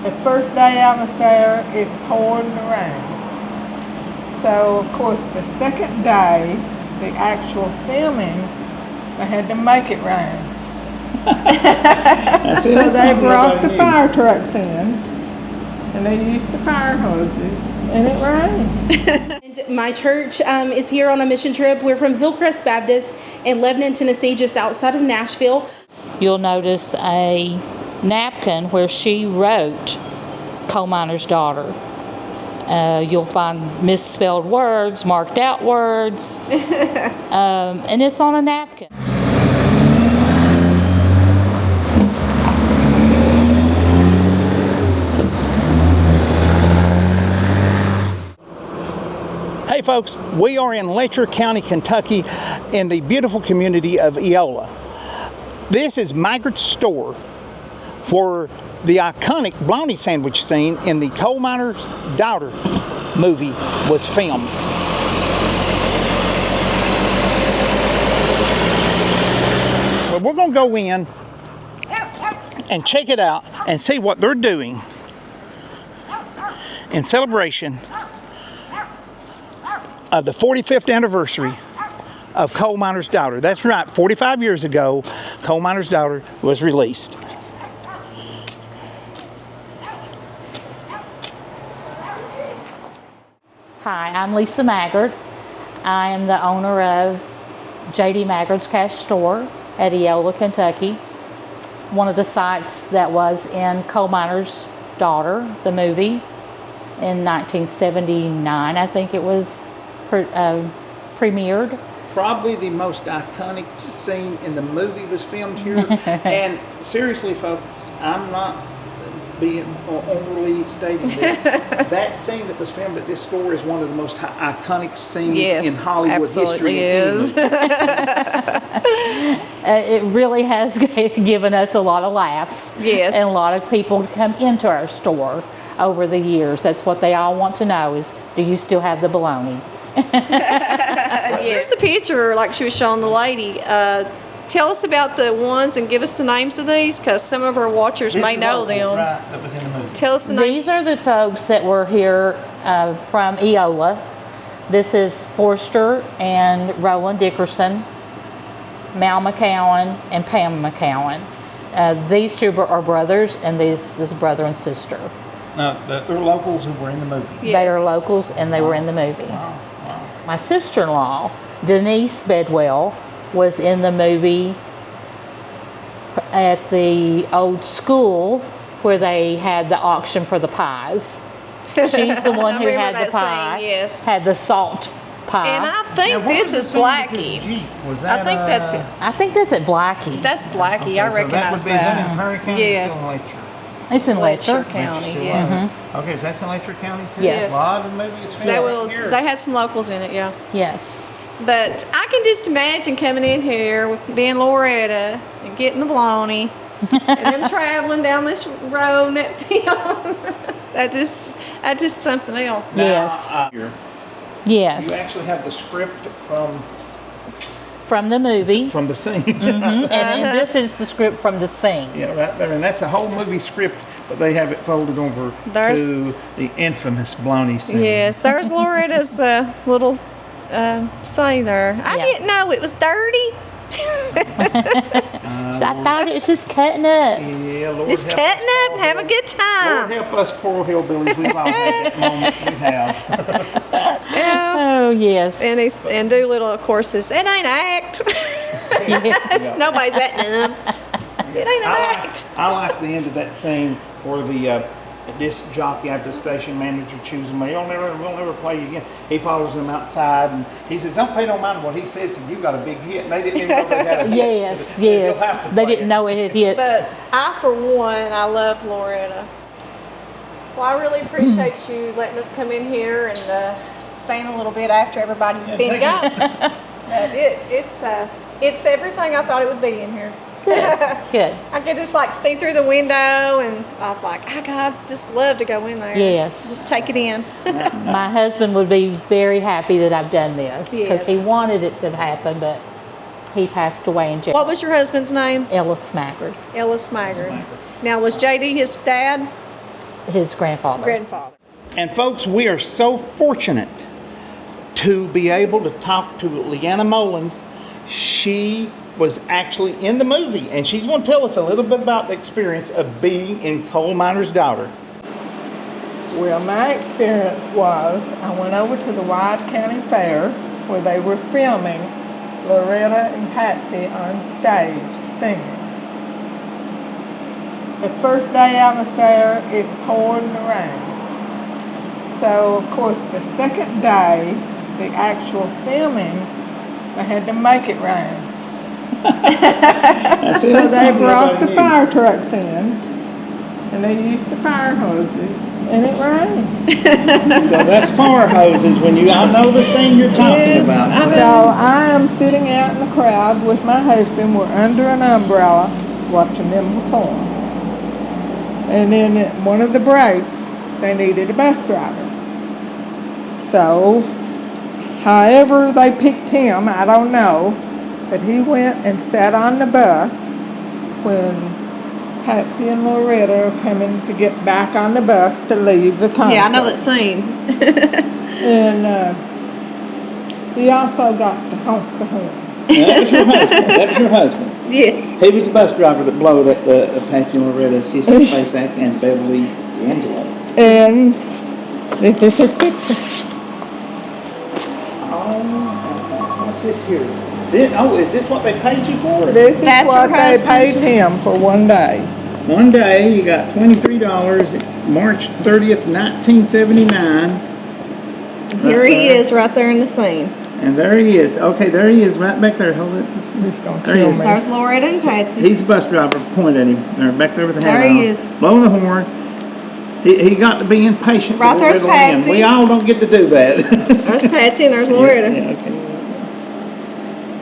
The first day I was there, it poured rain. So, of course, the second day, the actual filming, they had to make it rain. That's So they brought the fire trucks in, and they used the fire hoses, and it rained. And my church is here on a mission trip. We're from Hillcrest Baptist in Lebanon, Tennessee, just outside of Nashville. You'll notice a napkin where she wrote Coal Miner's Daughter. You'll find misspelled words, marked out words, and it's on a napkin. Hey folks, we are in Letcher County, Kentucky in the beautiful community of Eola. This is Maggard's store where the iconic bologna sandwich scene in the Coal Miner's Daughter movie was filmed. Well, we're going to go in and check it out and see what they're doing in celebration of the 45th anniversary of Coal Miner's Daughter. That's right, 45 years ago, Coal Miner's Daughter was released. Hi, I'm Lisa Maggard. I am the owner of JD Maggard's Cash Store at Eola, Kentucky. One of the sites that was in Coal Miner's Daughter, the movie, in 1979, I think it was premiered. Probably the most iconic scene in the movie was filmed here. And seriously, folks, I'm not being overly stating this. That scene that was filmed at this store is one of the most iconic scenes in Hollywood history. Yes, It really has given us a lot of laughs. Yes. And a lot of people come into our store over the years. That's what they all want to know is, do you still have the bologna? Here's the picture, like she was showing the lady. Tell us about the ones and give us the names of these, because some of our watchers may know them. Right, that was in the movie. Tell us the names. These are the folks that were here from Eola. This is Forster and Roland Dickerson, Mal McCowan, and Pam McCowan. These two are brothers, and this is brother and sister. No, they're locals who were in the movie. Yes. They are locals, and they were in the movie. Wow. My sister-in-law, Denise Bedwell, was in the movie at the old school where they had the auction for the pies. She's the one who had the pie, scene, yes. had the salt pie. And I think this is Blackie. I think that's it. I think that's at Blackie. That's Blackie. I recognize that. in Perry County? Yes. Still in Letcher? It's in Letcher Letcher. County, Still yes. in- Okay, so that's in Letcher County too? Yes. A lot of the movies filmed here. They had some locals in it, yeah. Yes. But I can just imagine coming in here with being Loretta and getting the bologna and them traveling down this road and that film. That's just something else. Yes. You Yes. actually have the script From the movie. from the scene. And this is the script from the scene. Yeah, right there. And that's a whole movie script, but they have it folded over to the infamous bologna scene. Yes, there's Loretta's little say there. I Yeah. didn't know it was dirty. So I thought it was just cutting up. Yeah, Lord Just help cutting us, up and having a good Lord time. help us poor hillbillies. We've all had that moment. We have. Yeah. Oh, yes. And Doolittle, of course, is, it ain't act. Yes. Nobody's acting them. It ain't an act. I like the end of that scene where the disc jockey after the station manager chooses him. We'll never play you again. He follows him outside and he says, "Don't pay no mind to what he said. So you got a big hit." And they didn't even know they had a hit. Yes, So you'll have yes. to They play didn't know it had hit. But I, for one, I love Loretta. Well, I really appreciate you letting us come in here and staying a little bit after everybody's been gone. But it's everything I thought it would be in here. Good. I could just like see through the window, and I'm like, I just love to go in there. Yes. Just take it in. My husband would be very happy that I've done this because Yes. he wanted it to happen, but he passed away in jail. What was your husband's name? Ellis Maggard. Ellis Maggard. Now, was JD his dad? his grandfather. Grandfather. And folks, we are so fortunate to be able to talk to Leanna Mullins. She was actually in the movie, and she's going to tell us a little bit about the experience of being in Coal Miner's Daughter. Well, my experience was I went over to the Wise County Fair where they were filming Loretta and Patsy on stage singing. The first day I was there, it poured rain. So, of course, the second day, the actual filming, they had to make it rain. So they brought the fire trucks in, and they used the fire hoses, and it rained. So that's fire hoses I know the scene you're talking about. So I am sitting out in the crowd with my husband. We're under an umbrella watching them perform. And then at one of the breaks, they needed a bus driver. So, however they picked him, I don't know, but he went and sat on the bus when Patsy and Loretta are coming to get back on the bus to leave the concert. Yeah, I know that scene. And he also got to honk the horn. That was your husband. That was your husband. Yes. He was the bus driver that blowed at Patsy and Loretta, Sissy Spacek, and Beverly Angelo. And this is his picture. Oh, what's this here? Is this what they paid you for? This is That's what her they husband. paid him for one day. One day, you got $23, March 30th, 1979. Here he is right there in the scene. And there he is. Okay, there he is, right back there. Hold it. He's gonna There he kill is. me. There's Loretta and Patsy. He's the bus driver. Point at him. They're back there with the hat There on. he is. Blowing the horn. He got to be impatient. Right with there's Loretta Lynn. Patsy. We all don't get to do that. There's Patsy and there's Loretta. Yeah, okay.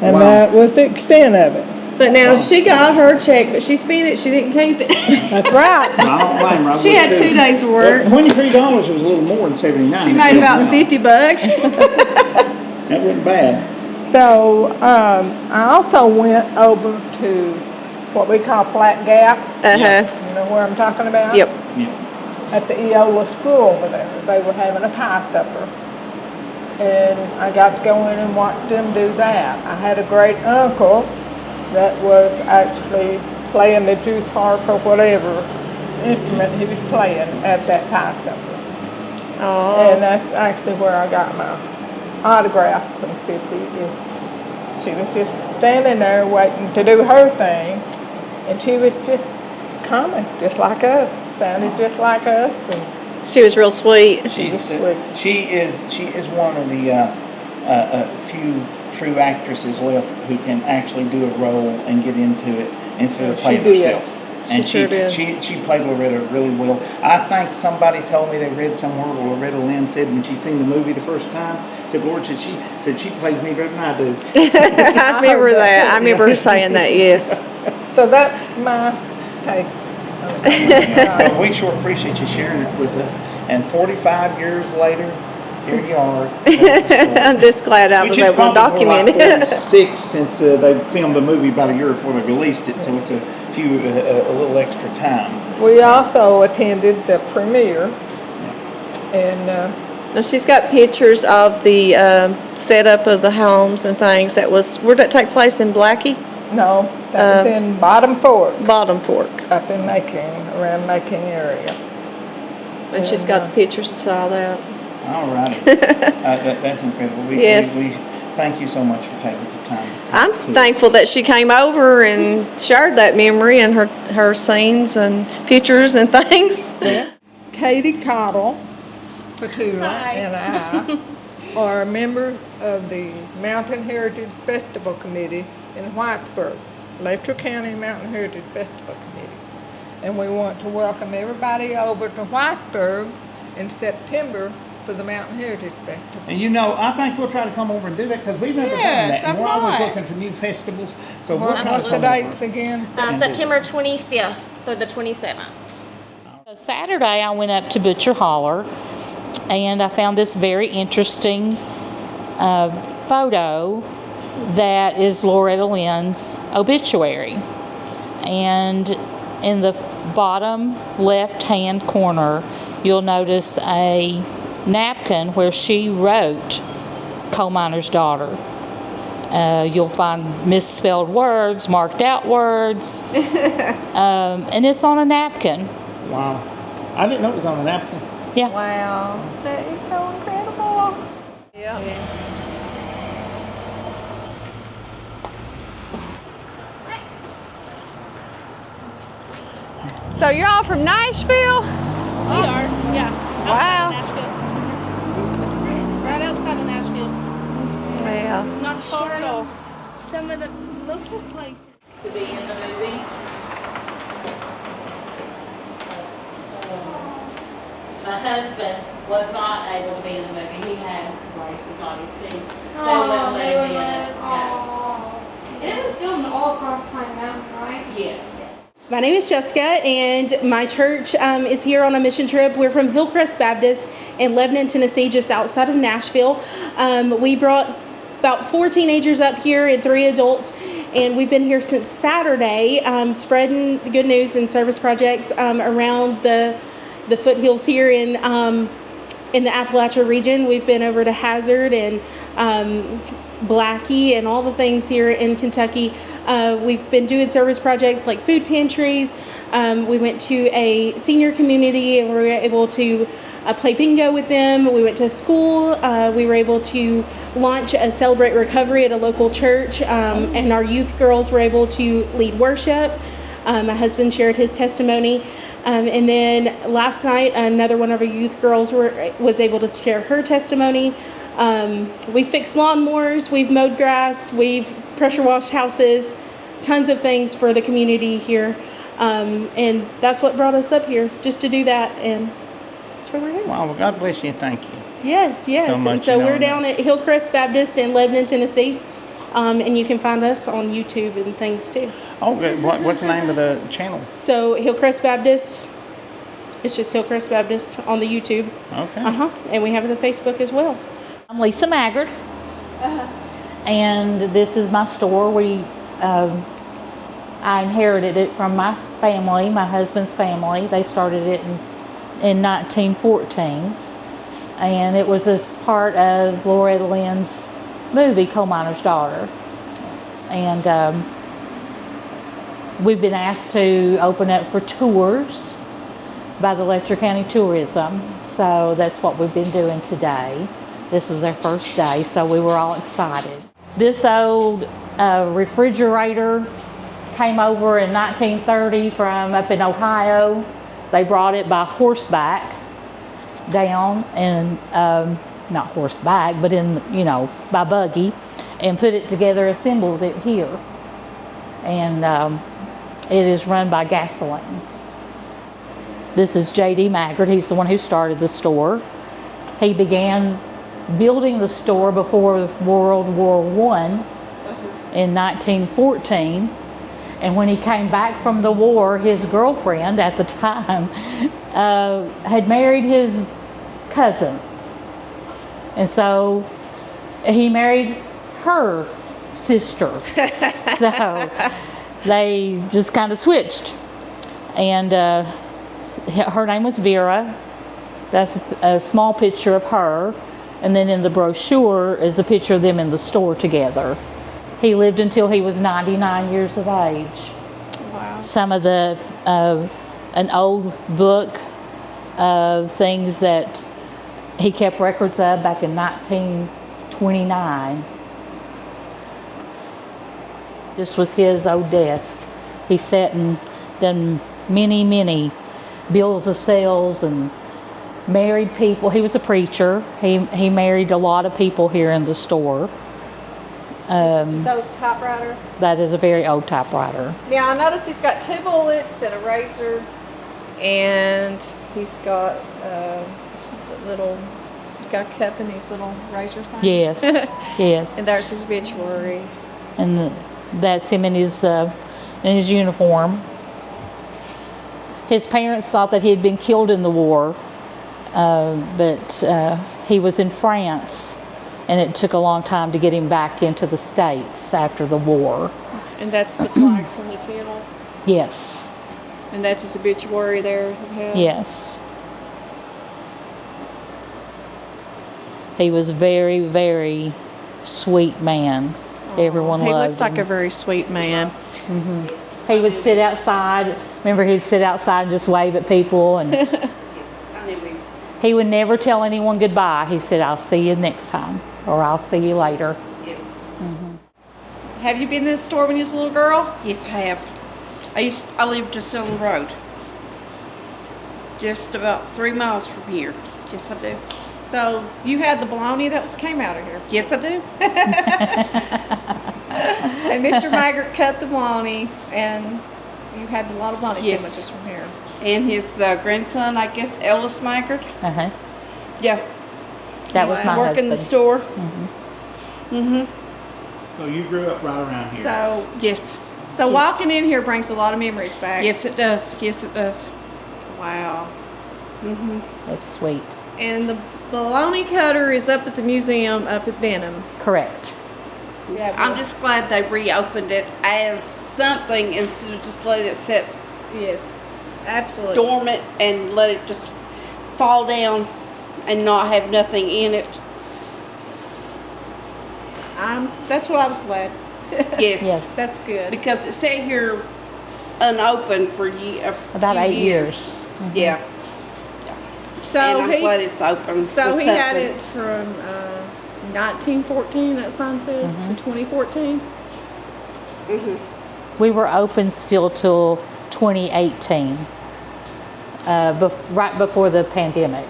And Wow. that was the extent of it. But now she got her check, but she spent it. She didn't keep it. That's right. I don't blame her. I She wouldn't had do 2 it. days of work. $23 was a little more than 79. She made about $50. That wasn't bad. So I also went over to what we call Flat Gap. Uh-huh. You know where I'm talking about? Yep. Yeah. At the Eola school over there. They were having a pie supper. And I got to go in and watch them do that. I had a great uncle that was actually playing the juice harp or whatever instrument he was playing at that pie supper. Oh. And that's actually where I got my autograph from Sissy. She was just standing there waiting to do her thing, and she was just coming, just like us, sounded just like us, and She was real sweet. She is one of the few true actresses left who can actually do a role and get into it instead of playing herself. And She sure did. She played Loretta really well. I think somebody told me they read somewhere where Loretta Lynn said when she seen the movie the first time, said, Lord, she plays me better than I do. I remember that. I remember her saying that, yes. so that's my take. Well, we sure appreciate you sharing it with us. And 45 years later, here you are. I'm just glad I was able to document it. 6 since they filmed the movie about a year before they released it, so it's a little extra time. We also attended the premiere, and Now she's got pictures of the setup of the homes and things. Where'd that take place, in Blackie? no, that was in Bottom Fork, Bottom Fork. up in Macon, around Macon area. And she's got the pictures to all that. All right. That's incredible. Yes. We thank you so much for taking some time. I'm thankful that she came over and shared that memory and her scenes and pictures and things. Yeah. Katie Cottle, Petula, Hi. and I are members of the Mountain Heritage Festival Committee in Whitesburg, Letcher County Mountain Heritage Festival Committee. And we want to welcome everybody over to Whitesburg in September for the Mountain Heritage Festival. And I think we'll try to come over and do that because we've never done that. And we're always looking for new festivals. So we'll try to What's the come dates over. again? September 25th through the 27th. So Saturday, I went up to Butcher Holler, and I found this very interesting photo that is Loretta Lynn's obituary. And in the bottom left-hand corner, you'll notice a napkin where she wrote Coal Miner's Daughter. You'll find misspelled words, marked out words, and it's on a napkin. Wow. I didn't know it was on a napkin. Yeah. Wow, that is so incredible. Yeah. So you're all from Nashville? We are, yeah. Wow. Right outside of Nashville. Wow. Not far at all. Some of the local places. To be in the movie. My husband was not able to be in the movie. He had braces on his teeth. They wouldn't let him in. Yeah. And it was filmed all across Pine Mountain, right? Yes. My name is Jessica, and my church is here on a mission trip. We're from Hillcrest Baptist in Lebanon, Tennessee, just outside of Nashville. We brought about 4 teenagers up here and 3 adults, and we've been here since Saturday, spreading the good news and service projects around the foothills here in the Appalachian region. We've been over to Hazard and Blackie and all the things here in Kentucky. We've been doing service projects like food pantries. We went to a senior community and we were able to play bingo with them. We went to school. We were able to launch a Celebrate Recovery at a local church, and our youth girls were able to lead worship. My husband shared his testimony. And then last night, another one of our youth girls was able to share her testimony. We fixed lawnmowers, we've mowed grass, we've pressure washed houses, tons of things for the community here. And that's what brought us up here, just to do that. And that's where we're here. Wow, well, God bless you and thank you. Yes. So much And so you we're know down at Hillcrest Baptist in Lebanon, Tennessee. And you can find us on YouTube and things too. Oh, good. What's the name of the channel? So Hillcrest Baptist, it's just Hillcrest Baptist on the YouTube. Okay. And we have the Facebook as well. I'm Lisa Maggard, and this is my store. I inherited it from my family, my husband's family. They started it in 1914, and it was a part of Loretta Lynn's movie, Coal Miner's Daughter. And we've been asked to open up for tours by the Letcher County Tourism, so that's what we've been doing today. This was our first day, so we were all excited. This old refrigerator came over in 1930 from up in Ohio. They brought it by horseback down, and not horseback, but by buggy, and put it together, assembled it here. And it is run by gasoline. This is JD Maggard. He's the one who started the store. He began building the store before World War I in 1914. And when he came back from the war, his girlfriend at the time had married his cousin. And so he married her sister. So they just kind of switched. And her name was Vera. That's a small picture of her. And then in the brochure is a picture of them in the store together. He lived until he was 99 years of age. Wow. Some of an old book of things that he kept records of back in 1929. This was his old desk. He sat and done many bills of sales and married people. He was a preacher. He married a lot of people here in the store. This is his old typewriter. That is a very old typewriter. Now I noticed he's got 2 bullets and a razor, and he's got this little got cup in his little razor thing. Yes, yes. And there's his obituary. And that's him in his uniform. His parents thought that he had been killed in the war, but he was in France, and it took a long time to get him back into the States after the war. And that's the flag from the funeral. Yes. And that's his obituary there. Yeah. Yes. He was very, very sweet man. Everyone He loved looks like him. a very sweet man. He would sit outside. Remember, he'd sit outside and just wave at people, and he would never tell anyone goodbye. He said, "I'll see you next time," or "I'll see you later." Have you been to this store when you was a little girl? Yes, I have. I live just on the road. Just about 3 miles from here. Yes, I do. So you had the bologna that came out of here. Yes, I do. And Mr. Maggard cut the bologna, and you had a lot of bologna Yes. sandwiches from here. And his grandson, I guess, Ellis Maggard. Uh-huh. Yeah. That was my Working the husband. store. So you grew up right around here. So, Yes. so Yes. walking in here brings a lot of memories back. Yes, it does. Yes, it does. Wow. That's sweet. And the bologna cutter is up at the museum up at Benham. Correct. Yeah, I'm just glad they reopened it as something instead of just letting it sit yes, absolutely. dormant and let it just fall down and not have nothing in it. That's what I was glad. Yes. Yes. That's good. Because it sat here unopened for About few 8 years. Yeah. So And I'm he, glad it's open. so with he had something. it from 1914. That sign says to 2014. We were open still till 2018, right before the pandemic.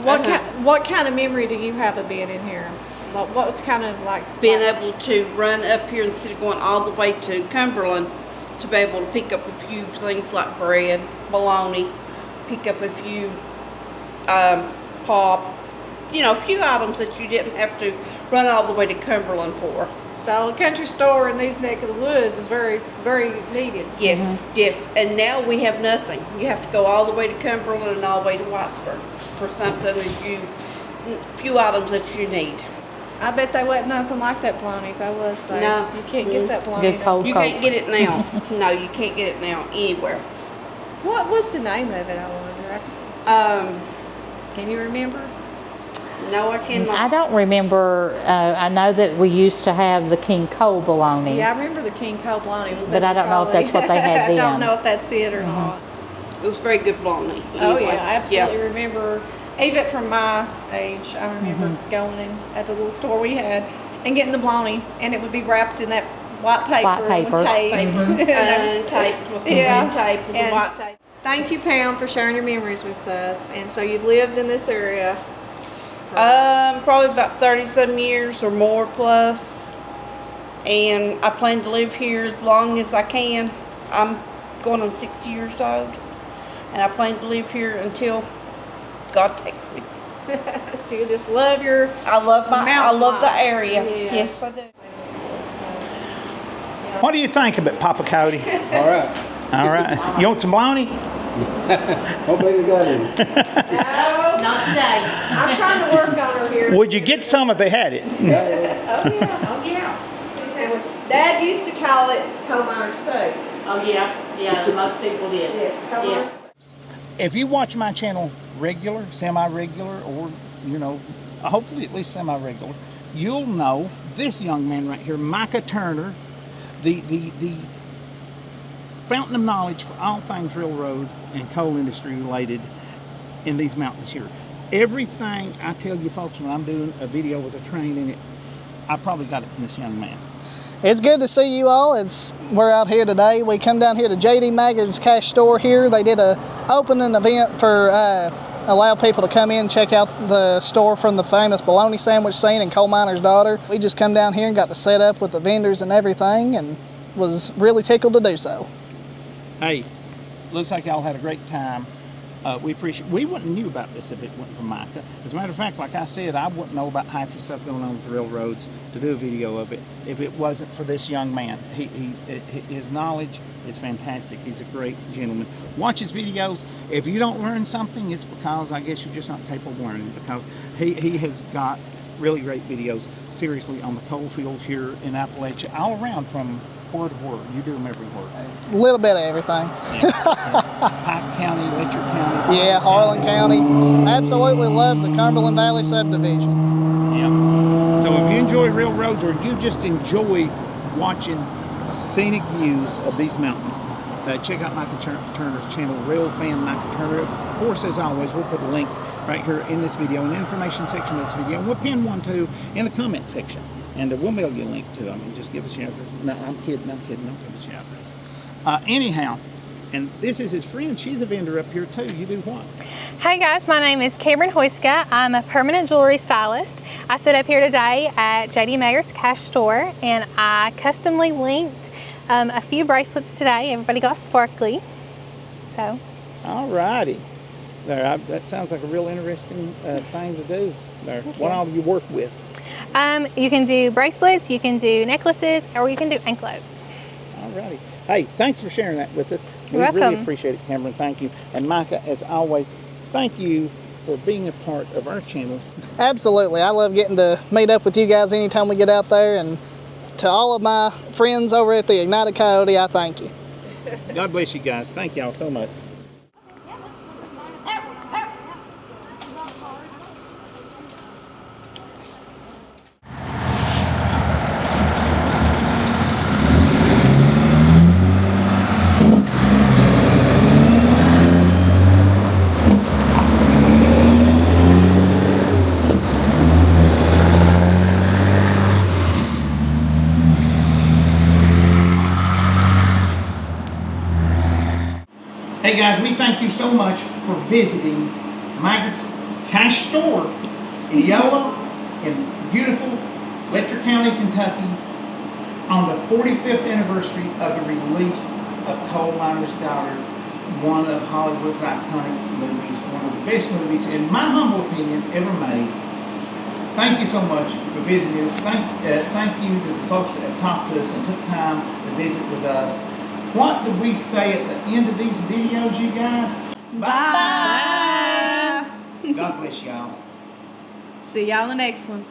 What kind of memory do you have of being in here? What was kind of like Being able to run up here instead of going all the way to Cumberland to be able to pick up a few things like bread, bologna, pick up a few pop, a few items that you didn't have to run all the way to Cumberland for. So a country store in these neck of the woods is very, very needed. Yes, yes. And now we have nothing. You have to go all the way to Cumberland and all the way to Whitesburg for something few items that you need. I bet they wasn't nothing like that bologna if I was there. No. You can't get that bologna. Good cold You Coke. can't get it now. No, you can't get it now anywhere. What was the name of it, I wonder? Can you remember? No, I cannot. I don't remember. I know that we used to have the King Cole bologna. Yeah, I remember the King Cole bologna. But I don't know if that's what they had I don't then. know if that's it or not. It was very good bologna. Oh anyway. yeah, I absolutely remember. Even from my age, I remember going in at the little store we had and getting the bologna, and it would be wrapped in that white paper, White paper. with tape. And tape with Yeah. tape with the And- white tape. Thank you, Pam, for sharing your memories with us. And so you've lived in this area. Probably about 30-some years or more plus. And I plan to live here as long as I can. I'm going on 60 years old. And I plan to live here until God takes me. So you just love your I love the life. area. Yes. Yes, I do. What do you think of it, Papa Coyote? All right. All right. You want some bologna? What baby got it? Not today. I'm trying to work on her here. Would you get some if they had it? Oh yeah. Sandwich. Dad used to call it coal miner's steak. Oh yeah. Most people did. Yes, coal miner's steak. If you watch my channel regular, semi-regular, or, hopefully at least semi-regular, you'll know this young man right here, Micah Turner, the fountain of knowledge for all things railroad and coal industry related in these mountains here. Everything I tell you folks when I'm doing a video with a train in it, I probably got it from this young man. It's good to see you all. We're out here today. We come down here to JD Maggard's cash store here. They did a opening event for allow people to come in and check out the store from the famous bologna sandwich scene in Coal Miner's Daughter. We just come down here and got to set up with the vendors and everything, and was really tickled to do so. Hey, looks like y'all had a great time. We appreciate. We wouldn't knew about this if it wasn't for Micah. As a matter of fact, like I said, I wouldn't know about half the stuff going on with the railroads to do a video of it if it wasn't for this young man. His knowledge is fantastic. He's a great gentleman. Watch his videos. If you don't learn something, it's because I guess you're just not capable of learning. Because he has got really great videos. Seriously, on the coal fields here in Appalachia, all around from word to word. You do them everywhere. A little bit of everything. Pike County, Letcher County. Yeah, Harlan County. Absolutely love the Cumberland Valley subdivision. Yeah. So if you enjoy railroads or you just enjoy watching scenic views of these mountains, check out Micah Turner's channel, Real Fan Micah Turner. Of course, as always, we'll put a link right here in this video, in the information section of this video, and we'll pin one too in the comment section. And we'll mail you a link to it. I mean, just give us your address. No, I'm kidding. Don't give us your address. Anyhow, and this is his friend. She's a vendor up here too. You do what? Hi guys, my name is Cameron Hoyska. I'm a permanent jewelry stylist. I sit up here today at JD Maggard's Cash Store, and I customly linked a few bracelets today. Everybody got sparkly. So. All righty. There, that sounds like a real interesting thing to do. There, what all do you work with? You can do bracelets, you can do necklaces, or you can do anklets. All righty. Hey, thanks for sharing that with us. You're welcome. Really appreciate it, Cameron. Thank you. And Micah, as always, thank you for being a part of our channel. Absolutely. I love getting to meet up with you guys anytime we get out there. And to all of my friends over at the Ignited Coyote, I thank you. God bless you guys. Thank y'all so much. Hey guys, we thank you so much for visiting Maggard's Cash Store in Eola in beautiful Letcher County, Kentucky on the 45th anniversary of the release of Coal Miner's Daughter, one of Hollywood's iconic movies, one of the best movies, in my humble opinion, ever made. Thank you so much for visiting us. Thank you to the folks that have talked to us and took time to visit with us. What do we say at the end of these videos, you guys? Bye. God bless y'all. See y'all in the next one.